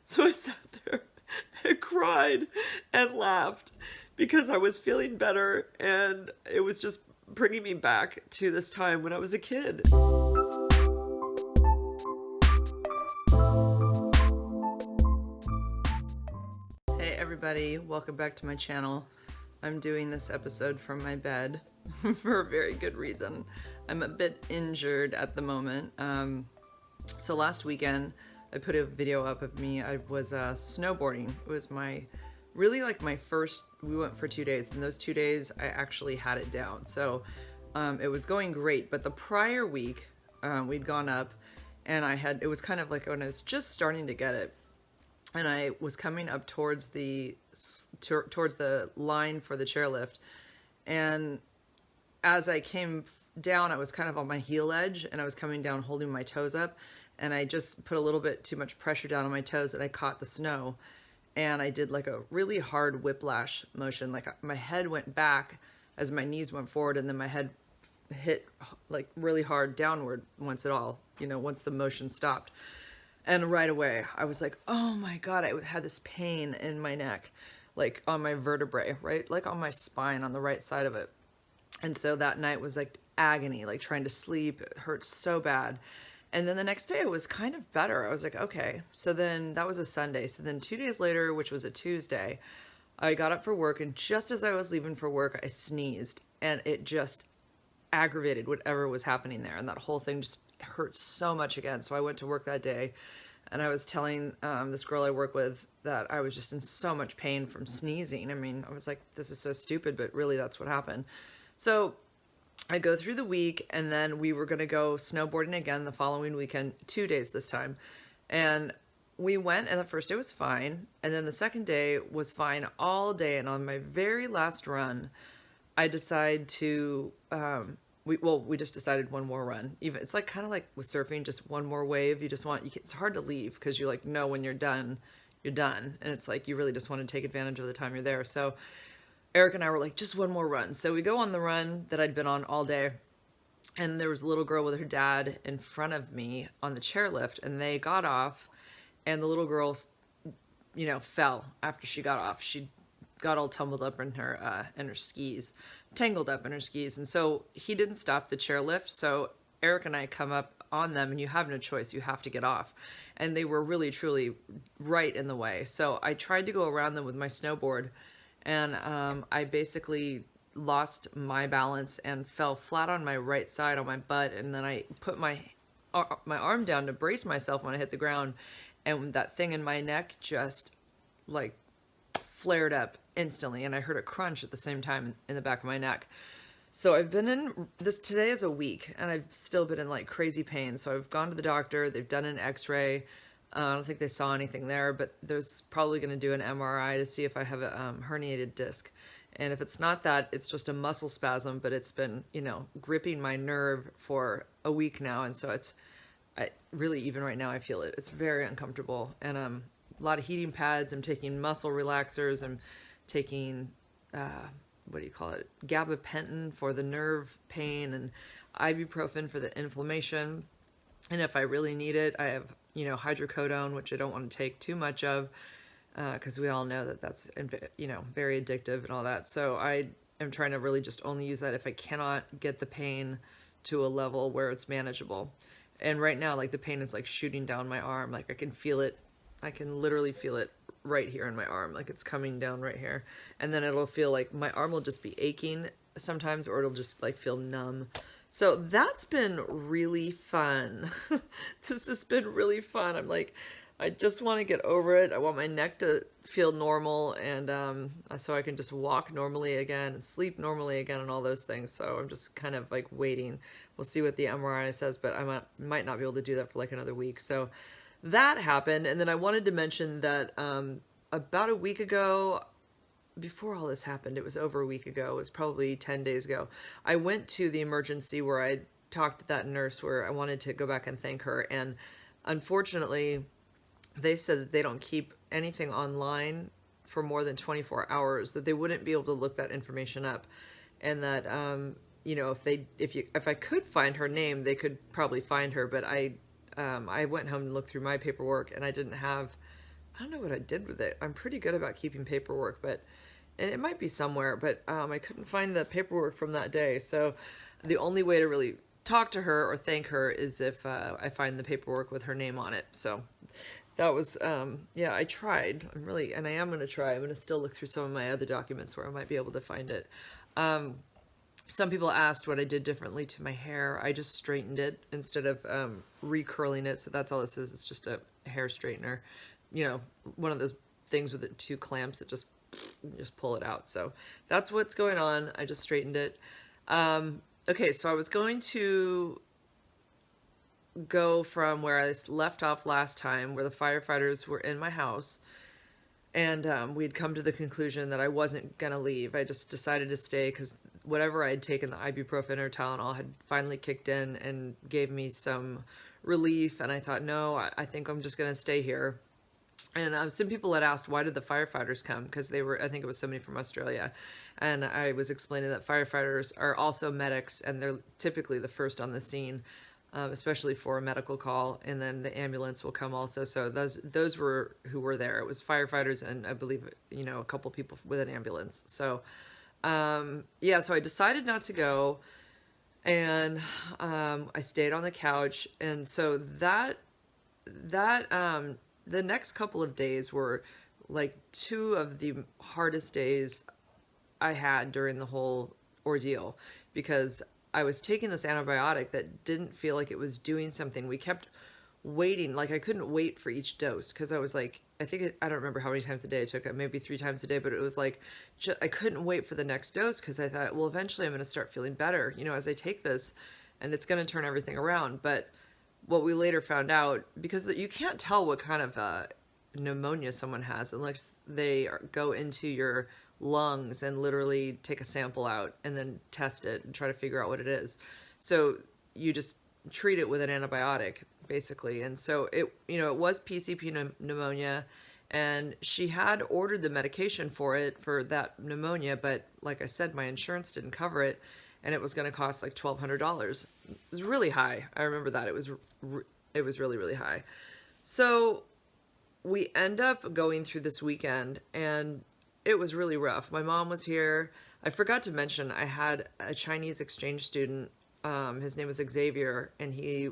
So I sat there and cried and laughed because I was feeling better, and it was just bringing me back to this time when I was a kid. Hey everybody, welcome back to my channel. I'm doing this episode from my bed for a very good reason. I'm a bit injured at the moment. So last weekend I put a video up of me. I was snowboarding. It was my first. We went for 2 days, and those 2 days I actually had it down. So it was going great. But the prior week we'd gone up, and it was kind of like when I was just starting to get it, and I was coming up towards the line for the chairlift, and as I came down, I was kind of on my heel edge, and I was coming down holding my toes up, and I just put a little bit too much pressure down on my toes, and I caught the snow, and I did like a really hard whiplash motion. Like my head went back as my knees went forward, and then my head hit like really hard downward once the motion stopped. And right away, I was like, oh my God, I had this pain in my neck, like on my vertebrae, right? Like on my spine on the right side of it. And so that night was like agony, like trying to sleep. It hurt so bad. And then the next day it was kind of better. I was like, okay. So then that was a Sunday. So then 2 days later, which was a Tuesday, I got up for work. And just as I was leaving for work, I sneezed. And it just aggravated whatever was happening there. And that whole thing just hurt so much again. So I went to work that day, and I was telling this girl I work with that I was just in so much pain from sneezing. I mean, I was like, this is so stupid, but really that's what happened. So I go through the week, and then we were going to go snowboarding again the following weekend, 2 days this time. And we went, and the first day was fine. And then the second day was fine all day. And on my very last run, I decide to, we just decided one more run. Even it's like kind of like with surfing, just one more wave. It's hard to leave because you like know when you're done, you're done. And it's like, you really just want to take advantage of the time you're there. So Eric and I were like, just one more run. So we go on the run that I'd been on all day. And there was a little girl with her dad in front of me on the chairlift, and they got off, and the little girl, fell after she got off. She got all tumbled up in her skis, tangled up in her skis. And so he didn't stop the chairlift. So Eric and I come up on them, and you have no choice. You have to get off. And they were really, truly right in the way. So I tried to go around them with my snowboard, and I basically lost my balance and fell flat on my right side on my butt. And then I put my arm down to brace myself when I hit the ground, and that thing in my neck just like flared up instantly, and I heard a crunch at the same time in the back of my neck. So I've been in this, today is a week, and I've still been in like crazy pain. So I've gone to the doctor, they've done an x-ray. I don't think they saw anything there, but there's probably going to do an MRI to see if I have a herniated disc. And if it's not that, it's just a muscle spasm, but it's been, gripping my nerve for a week now. And so I really, even right now, I feel it. It's very uncomfortable. And a lot of heating pads. I'm taking muscle relaxers. I'm taking, gabapentin for the nerve pain, and ibuprofen for the inflammation. And if I really need it, I have, hydrocodone, which I don't want to take too much of, because we all know that that's, very addictive and all that. So I am trying to really just only use that if I cannot get the pain to a level where it's manageable. And right now, like, the pain is like shooting down my arm. Like, I can feel it. I can literally feel it right here in my arm. Like, it's coming down right here. And then it'll feel like my arm will just be aching sometimes, or it'll just like feel numb. So that's been really fun. This has been really fun. I'm like, I just want to get over it. I want my neck to feel normal, and so I can just walk normally again and sleep normally again and all those things. So I'm just kind of like waiting. We'll see what the MRI says, but I might not be able to do that for like another week. So that happened. And then I wanted to mention that about a week ago, before all this happened, it was over a week ago, it was probably 10 days ago, I went to the emergency where I talked to that nurse, where I wanted to go back and thank her. And unfortunately, they said that they don't keep anything online for more than 24 hours, that they wouldn't be able to look that information up. And that, if I could find her name, they could probably find her. But I went home and looked through my paperwork, and I didn't have I don't know what I did with it. I'm pretty good about keeping paperwork, but and it might be somewhere, but I couldn't find the paperwork from that day. So the only way to really talk to her or thank her is if I find the paperwork with her name on it. So that was, yeah, I tried. I'm really, and I am going to try. I'm going to still look through some of my other documents where I might be able to find it. Some people asked what I did differently to my hair. I just straightened it instead of recurling it. So that's all this is. It's just a hair straightener. You know, one of those things with the two clamps that just pull it out. So that's what's going on. I just straightened it. Okay, so I was going to go from where I left off last time, where the firefighters were in my house, and we'd come to the conclusion that I wasn't gonna leave. I just decided to stay because whatever I had taken, the ibuprofen or Tylenol, had finally kicked in and gave me some relief. And I thought, no, I think I'm just gonna stay here. And some people had asked, why did the firefighters come? Because they were, I think it was somebody from Australia. And I was explaining that firefighters are also medics, and they're typically the first on the scene, especially for a medical call. And then the ambulance will come also. So those were who were there. It was firefighters and I believe, you know, a couple people with an ambulance. So, yeah, so I decided not to go. And I stayed on the couch. And so the next couple of days were like two of the hardest days I had during the whole ordeal, because I was taking this antibiotic that didn't feel like it was doing something. We kept waiting, like I couldn't wait for each dose because I was like, I don't remember how many times a day I took it, maybe 3 times a day, but it was like, I couldn't wait for the next dose because I thought, well, eventually I'm going to start feeling better, you know, as I take this, and it's going to turn everything around. But what we later found out, because you can't tell what kind of pneumonia someone has unless they go into your lungs and literally take a sample out and then test it and try to figure out what it is. So you just treat it with an antibiotic basically. And so it, you know, it was PCP pneumonia, and she had ordered the medication for it for that pneumonia, but like I said, my insurance didn't cover it, and it was going to cost like $1,200. It was really high. I remember that. It was really, really high. So we end up going through this weekend, and it was really rough. My mom was here. I forgot to mention I had a Chinese exchange student. His name was Xavier, and he,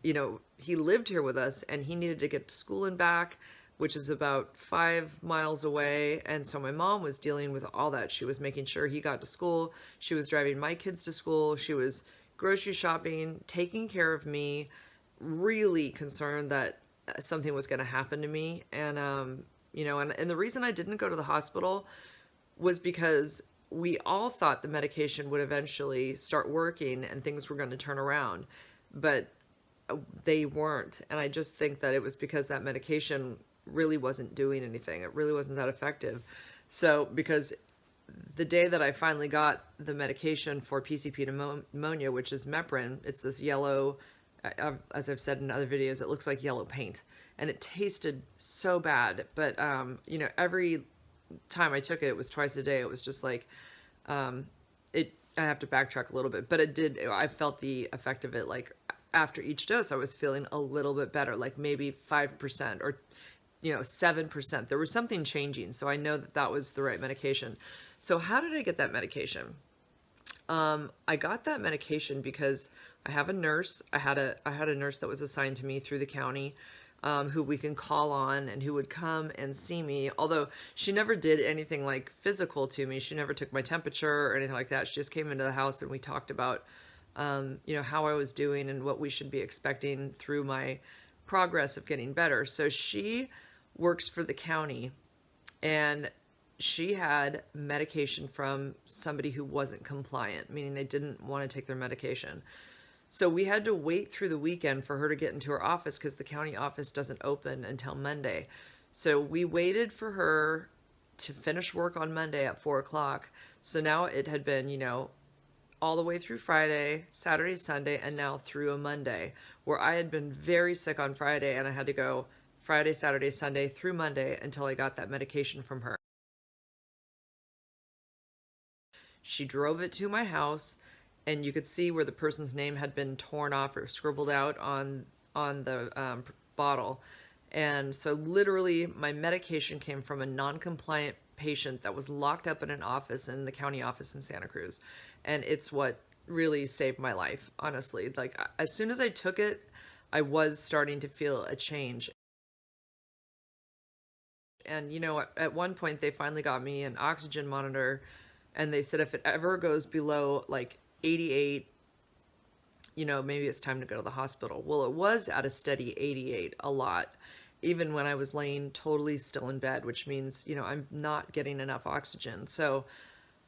you know, he lived here with us, and he needed to get to school and back, which is about 5 miles away. And so my mom was dealing with all that. She was making sure he got to school. She was driving my kids to school. She was grocery shopping, taking care of me, really concerned that something was going to happen to me. And, you know, and the reason I didn't go to the hospital was because we all thought the medication would eventually start working and things were going to turn around, but they weren't. And I just think that it was because that medication really wasn't doing anything. It really wasn't that effective. So because the day that I finally got the medication for PCP pneumonia, which is Meprin, it's this yellow, as I've said in other videos, it looks like yellow paint, and it tasted so bad. But you know, every time I took it, it was twice a day. It was just like, I have to backtrack a little bit, but I felt the effect of it. Like after each dose, I was feeling a little bit better, like maybe 5% or, you know, 7%. There was something changing. So I know that that was the right medication. So how did I get that medication? I got that medication because I have a nurse. I had a nurse that was assigned to me through the county, who we can call on and who would come and see me. Although she never did anything like physical to me. She never took my temperature or anything like that. She just came into the house and we talked about, you know, how I was doing and what we should be expecting through my progress of getting better. So she works for the county, and she had medication from somebody who wasn't compliant, meaning they didn't want to take their medication. So we had to wait through the weekend for her to get into her office because the county office doesn't open until Monday. So we waited for her to finish work on Monday at 4 o'clock. So now it had been, you know, all the way through Friday, Saturday, Sunday, and now through a Monday, where I had been very sick on Friday and I had to go Friday, Saturday, Sunday through Monday until I got that medication from her. She drove it to my house, and you could see where the person's name had been torn off or scribbled out on the bottle. And so literally my medication came from a non-compliant patient that was locked up in an office in the county office in Santa Cruz. And it's what really saved my life, honestly. Like as soon as I took it, I was starting to feel a change. And at one point they finally got me an oxygen monitor, and they said if it ever goes below like 88, maybe it's time to go to the hospital. Well, it was at a steady 88 a lot, even when I was laying totally still in bed, which means, I'm not getting enough oxygen. So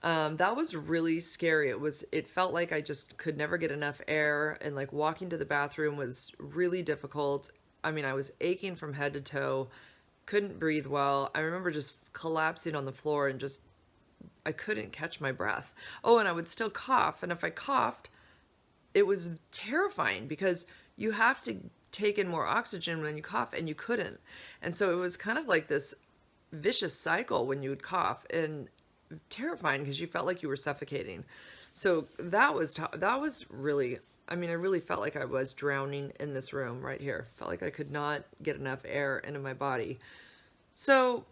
that was really scary. It felt like I just could never get enough air, and like walking to the bathroom was really difficult. I mean, I was aching from head to toe, couldn't breathe well. I remember just collapsing on the floor and just, I couldn't catch my breath. Oh, and I would still cough. And if I coughed, it was terrifying because you have to take in more oxygen when you cough, and you couldn't. And so it was kind of like this vicious cycle when you would cough, and terrifying because you felt like you were suffocating. So that was really, I mean, I really felt like I was drowning in this room right here. Felt like I could not get enough air into my body. So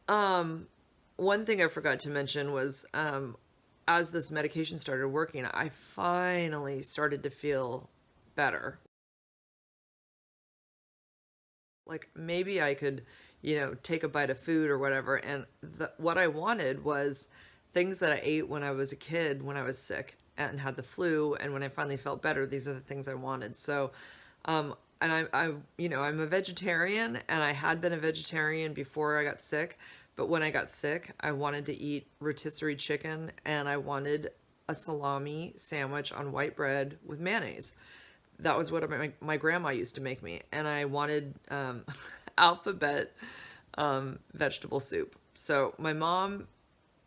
one thing I forgot to mention was as this medication started working, I finally started to feel better. Like maybe I could, take a bite of food or whatever. And what I wanted was things that I ate when I was a kid, when I was sick and had the flu. And when I finally felt better, these are the things I wanted. So, and I'm a vegetarian, and I had been a vegetarian before I got sick. But when I got sick, I wanted to eat rotisserie chicken, and I wanted a salami sandwich on white bread with mayonnaise. That was what my grandma used to make me. And I wanted alphabet vegetable soup. So my mom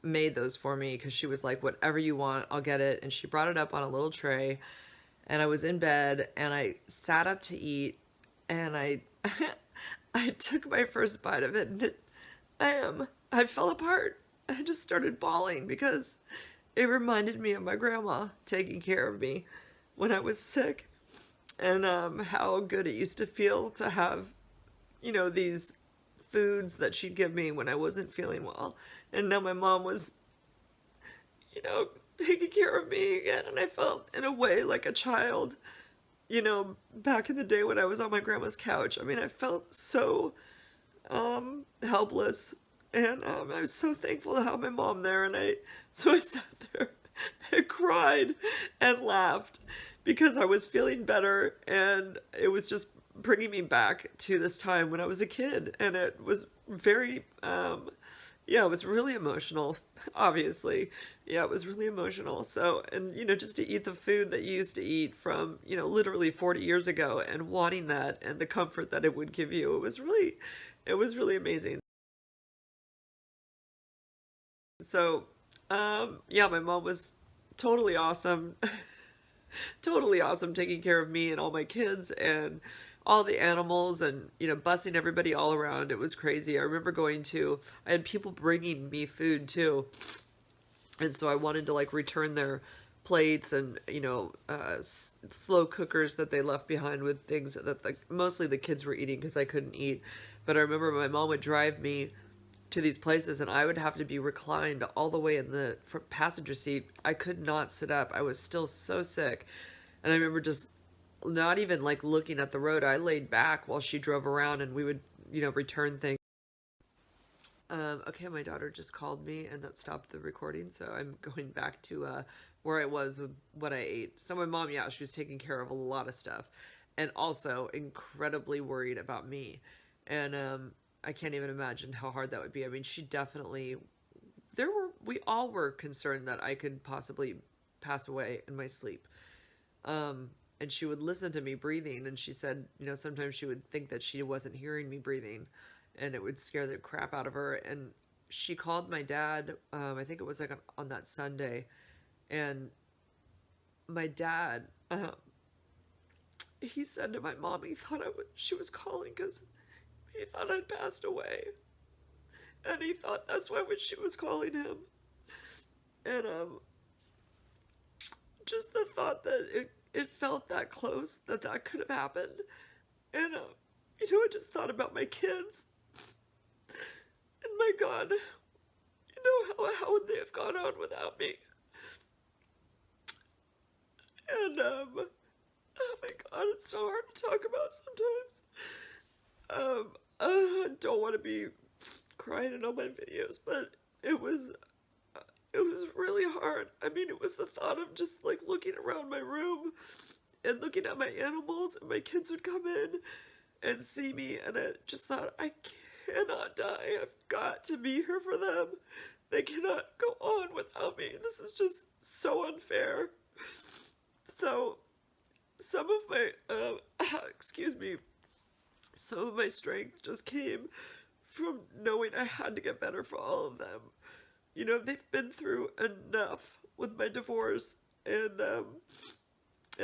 made those for me because she was like, whatever you want, I'll get it. And she brought it up on a little tray. And I was in bed, and I sat up to eat, and I I took my first bite of it, and I fell apart. I just started bawling because it reminded me of my grandma taking care of me when I was sick, and how good it used to feel to have, these foods that she'd give me when I wasn't feeling well. And now my mom was, taking care of me again, and I felt in a way like a child, back in the day when I was on my grandma's couch. I mean, I felt so helpless, and I was so thankful to have my mom there. And so I sat there and cried and laughed because I was feeling better, and it was just bringing me back to this time when I was a kid. And it was very yeah, it was really emotional, obviously. Yeah, it was really emotional. So, and just to eat the food that you used to eat from, literally 40 years ago, and wanting that and the comfort that it would give you, it was really amazing. So, yeah, my mom was totally awesome. Totally awesome taking care of me and all my kids and all the animals, and bussing everybody all around. It was crazy. I remember I had people bringing me food too, and so I wanted to like return their plates and slow cookers that they left behind with things that mostly the kids were eating because I couldn't eat. But I remember my mom would drive me to these places, and I would have to be reclined all the way in the passenger seat. I could not sit up. I was still so sick. And I remember just not even like looking at the road. I laid back while she drove around, and we would, return things. Okay, my daughter just called me, and that stopped the recording. So I'm going back to where I was with what I ate. So my mom, yeah, she was taking care of a lot of stuff, and also incredibly worried about me. And I can't even imagine how hard that would be. I mean, she definitely, we all were concerned that I could possibly pass away in my sleep. And she would listen to me breathing, and she said, sometimes she would think that she wasn't hearing me breathing, and it would scare the crap out of her. And she called my dad, I think it was like on that Sunday, and my dad, he said to my mom he thought she was calling because he thought I'd passed away, and he thought that's why when she was calling him. And just the thought that it felt that close, that could have happened. And I just thought about my kids. And my God, how would they have gone on without me? And, oh my God, it's so hard to talk about sometimes. I don't want to be crying in all my videos, but it was it was really hard. I mean, it was the thought of just like looking around my room and looking at my animals, and my kids would come in and see me, and I just thought, I cannot die. I've got to be here for them. They cannot go on without me. This is just so unfair. So, some of my, excuse me, some of my strength just came from knowing I had to get better for all of them. They've been through enough with my divorce and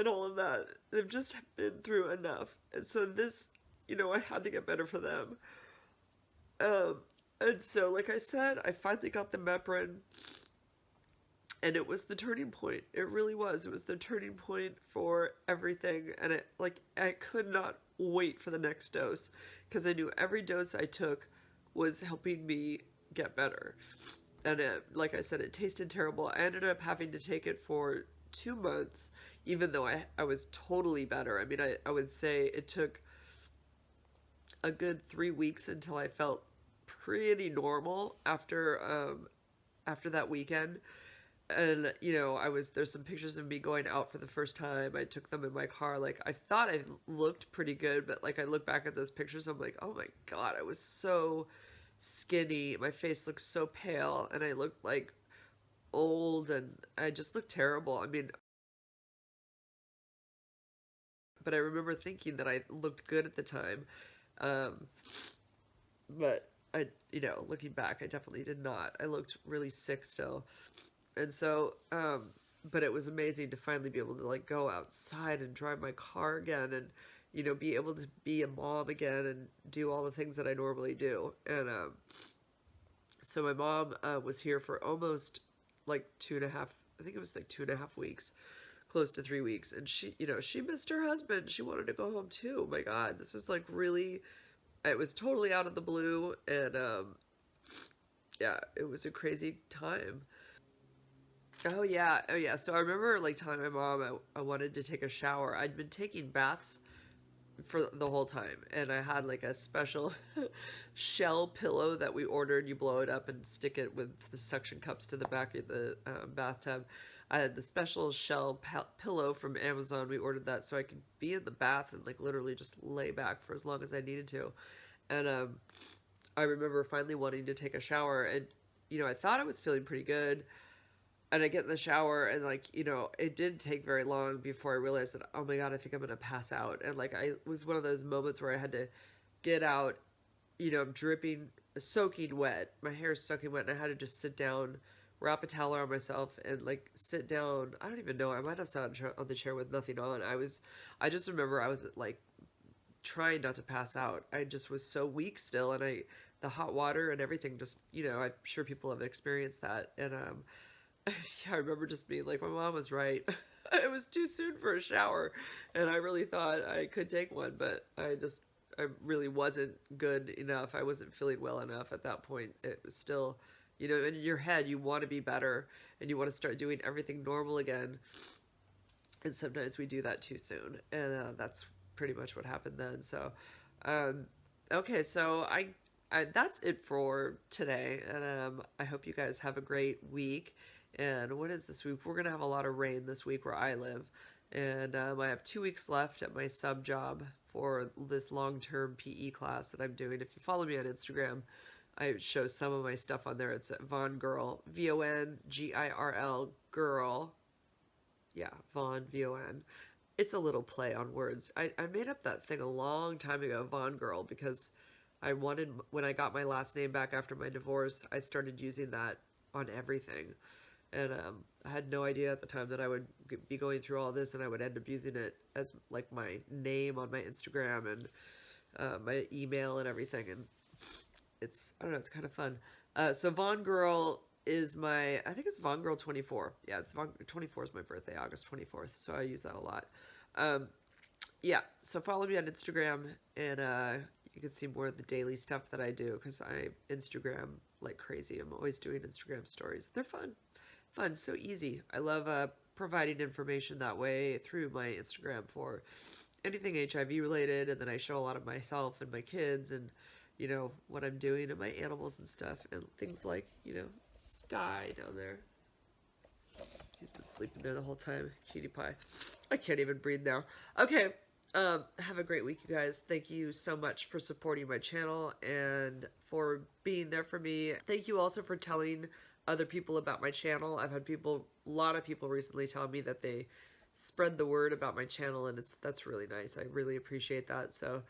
all of that. They've just been through enough. And so this, I had to get better for them. Um, and so, like I said, I finally got the Meprin, and it was the turning point. It really was. It was the turning point for everything. And I could not wait for the next dose because I knew every dose I took was helping me get better. And like I said, it tasted terrible. I ended up having to take it for 2 months, even though I was totally better. I mean, I would say it took a good 3 weeks until I felt pretty normal after that weekend. And there's some pictures of me going out for the first time. I took them in my car. Like, I thought I looked pretty good, but like I look back at those pictures, I'm like, oh my God, I was so skinny. My face looked so pale, and I looked like old, and I just looked terrible. I mean, but I remember thinking that I looked good at the time. Um, but looking back, I definitely did not. I looked really sick still. And so, but it was amazing to finally be able to like go outside and drive my car again, and be able to be a mom again and do all the things that I normally do. And so my mom was here for almost like 2.5, I think it was like 2.5 weeks, close to 3 weeks. And she missed her husband. She wanted to go home too. Oh my God, this was like really, it was totally out of the blue. And yeah, it was a crazy time. Oh yeah, oh yeah. So I remember like telling my mom I wanted to take a shower. I'd been taking baths for the whole time, and I had like a special shell pillow that we ordered. You blow it up and stick it with the suction cups to the back of the bathtub. I had the special shell pillow from Amazon. We ordered that so I could be in the bath and like literally just lay back for as long as I needed to. And I remember finally wanting to take a shower, and I thought I was feeling pretty good, and I get in the shower, and like it didn't take very long before I realized that, oh my God, I think I'm gonna pass out. And like I was one of those moments where I had to get out. I'm dripping, soaking wet, my hair's soaking wet, and I had to just sit down, wrap a towel around myself, and like sit down. I don't even know, I might have sat on the chair with nothing on. I just remember I was like trying not to pass out. I just was so weak still, and the hot water and everything just, I'm sure people have experienced that. And I remember just being like, my mom was right. It was too soon for a shower, and I really thought I could take one, but I really wasn't good enough. I wasn't feeling well enough at that point. It was still, in your head, you want to be better, and you want to start doing everything normal again. And sometimes we do that too soon, and that's pretty much what happened then. So, um, okay, so that's it for today, and I hope you guys have a great week. And what is this week? We're gonna have a lot of rain this week where I live, and I have 2 weeks left at my sub job for this long-term PE class that I'm doing. If you follow me on Instagram, I show some of my stuff on there. It's at Von Girl, VONGIRL girl. Yeah, Von, VON. It's a little play on words. I made up that thing a long time ago, Von Girl, because when I got my last name back after my divorce, I started using that on everything. And I had no idea at the time that I would be going through all this, and I would end up using it as like my name on my Instagram and my email and everything. And I don't know, it's kind of fun. So Von Girl is I think it's Von Girl 24. Yeah, 24 is my birthday, August 24th. So I use that a lot. Um, yeah, so follow me on Instagram, and you can see more of the daily stuff that I do, because I Instagram like crazy. I'm always doing Instagram stories. They're fun, so easy. I love providing information that way through my Instagram for anything HIV related, and then I show a lot of myself and my kids, and what I'm doing, and my animals and stuff, and things like Sky down there. He's been sleeping there the whole time. Cutie pie. I can't even breathe now. Okay. Have a great week, you guys. Thank you so much for supporting my channel and for being there for me. Thank you also for telling other people about my channel. I've had a lot of people recently tell me that they spread the word about my channel, and that's really nice. I really appreciate that. So,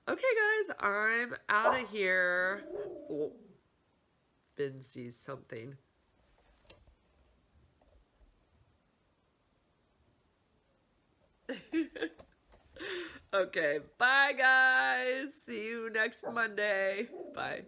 okay, guys, I'm out of here. Oh, Finn sees something. Okay, bye guys. See you next Monday. Bye.